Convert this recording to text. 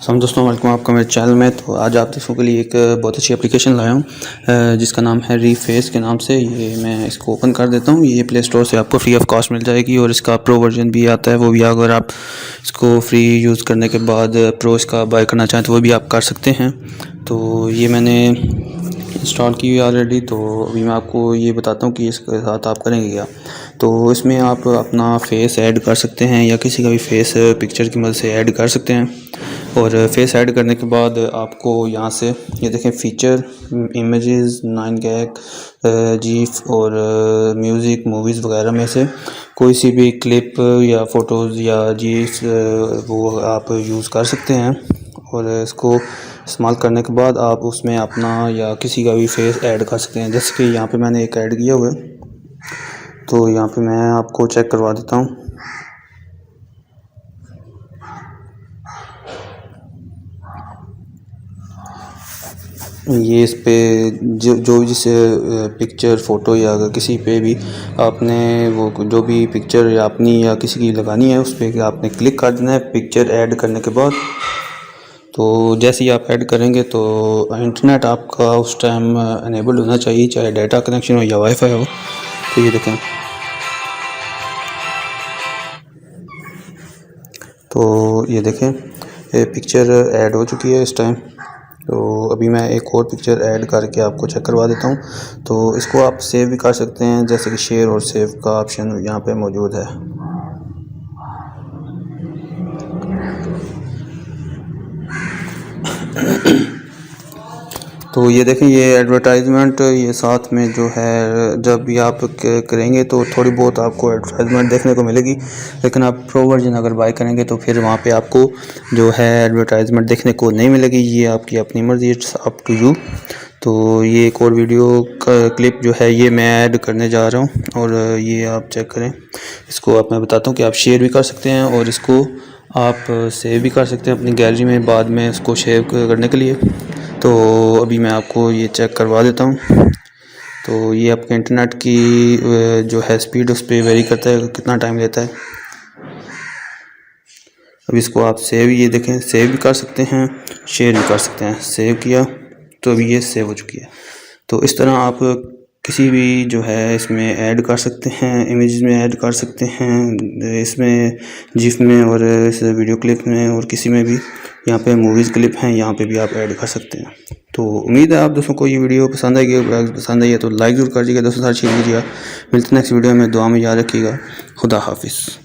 हम दोस्तों वेलकम आपका मेरे चैनल में। तो आज आप दोस्तों के लिए एक बहुत अच्छी एप्लीकेशन लाया हूँ जिसका नाम है रीफेस के नाम से। ये मैं इसको ओपन कर देता हूँ। ये प्ले स्टोर से आपको फ्री ऑफ कॉस्ट मिल जाएगी और इसका प्रो वर्जन भी आता है, वो भी अगर आप इसको फ्री यूज़ करने के बाद प्रो इसका बाय करना चाहें तो वो भी आप कर सकते हैं। तो ये मैंने इंस्टॉल की हुई ऑलरेडी। तो अभी मैं आपको ये बताता हूँ कि इसके साथ आप करेंगे क्या। तो इसमें आप अपना फेस ऐड कर सकते हैं या किसी का भी फेस पिक्चर की मदद से ऐड कर सकते हैं। और फेस ऐड करने के बाद आपको यहाँ से ये देखें फीचर इमेजेस 9 गैग जीफ और म्यूज़िक मूवीज़ वगैरह में से कोई सी भी क्लिप या फ़ोटोज़ या जीफ वो आप यूज़ कर सकते हैं। और इसको इस्तेमाल करने के बाद आप उसमें अपना या किसी का भी फेस ऐड कर सकते हैं। जैसे कि यहाँ पे मैंने एक ऐड किया हुआ है, तो यहाँ पे मैं आपको चेक करवा देता हूँ। ये इस पे जो भी जिस पिक्चर फ़ोटो या अगर किसी पे भी आपने वो जो भी पिक्चर या अपनी या किसी की लगानी है उस पर आपने क्लिक कर देना है पिक्चर ऐड करने के बाद। तो जैसे ही आप ऐड करेंगे तो इंटरनेट आपका उस टाइम अनेबल होना चाहिए, चाहे डाटा कनेक्शन हो या वाईफाई हो। तो ये देखें, तो ये देखें पिक्चर ऐड हो चुकी है इस टाइम। तो अभी मैं एक और पिक्चर ऐड करके आपको चेक करवा देता हूँ। तो इसको आप सेव भी कर सकते हैं, जैसे कि शेयर और सेव का ऑप्शन यहाँ पे मौजूद है। तो ये देखें ये एडवर्टाइजमेंट ये साथ में जो है जब भी आप करेंगे तो थोड़ी बहुत आपको एडवर्टाइजमेंट देखने को मिलेगी, लेकिन आप प्रो वर्जन अगर बाय करेंगे तो फिर वहाँ पे आपको जो है एडवर्टाइजमेंट देखने को नहीं मिलेगी। ये आपकी अपनी मर्ज़ी, इट्स अप टू यू। तो ये एक और वीडियो का क्लिप जो है ये मैं ऐड करने जा रहा हूँ और ये आप चेक करें। इसको आप मैं बताता हूँ कि आप शेयर भी कर सकते हैं और इसको आप सेव भी कर सकते हैं अपनी गैलरी में बाद में इसको शेयर करने के लिए। तो अभी मैं आपको ये चेक करवा देता हूँ। तो ये आपके इंटरनेट की जो है स्पीड उस पर वेरी करता है कितना टाइम लेता है। अब इसको आप सेव, ये देखें सेव भी कर सकते हैं शेयर भी कर सकते हैं। सेव किया तो अभी ये सेव हो चुकी है। तो इस तरह आप किसी भी जो है इसमें ऐड कर सकते हैं, इमेज में ऐड कर सकते हैं, इसमें जिफ में और इस वीडियो क्लिप में और किसी में भी। यहाँ पे मूवीज़ क्लिप हैं, यहाँ पे भी आप ऐड कर सकते हैं। तो उम्मीद है आप दोस्तों को ये वीडियो पसंद आएगी। पसंद आई है तो लाइक ज़रूर कर दीजिएगा, दोस्तों साथ शेयर कीजिएगा। मिलते हैं नेक्स्ट वीडियो में, दुआ में याद रखिएगा। खुदा हाफिज़।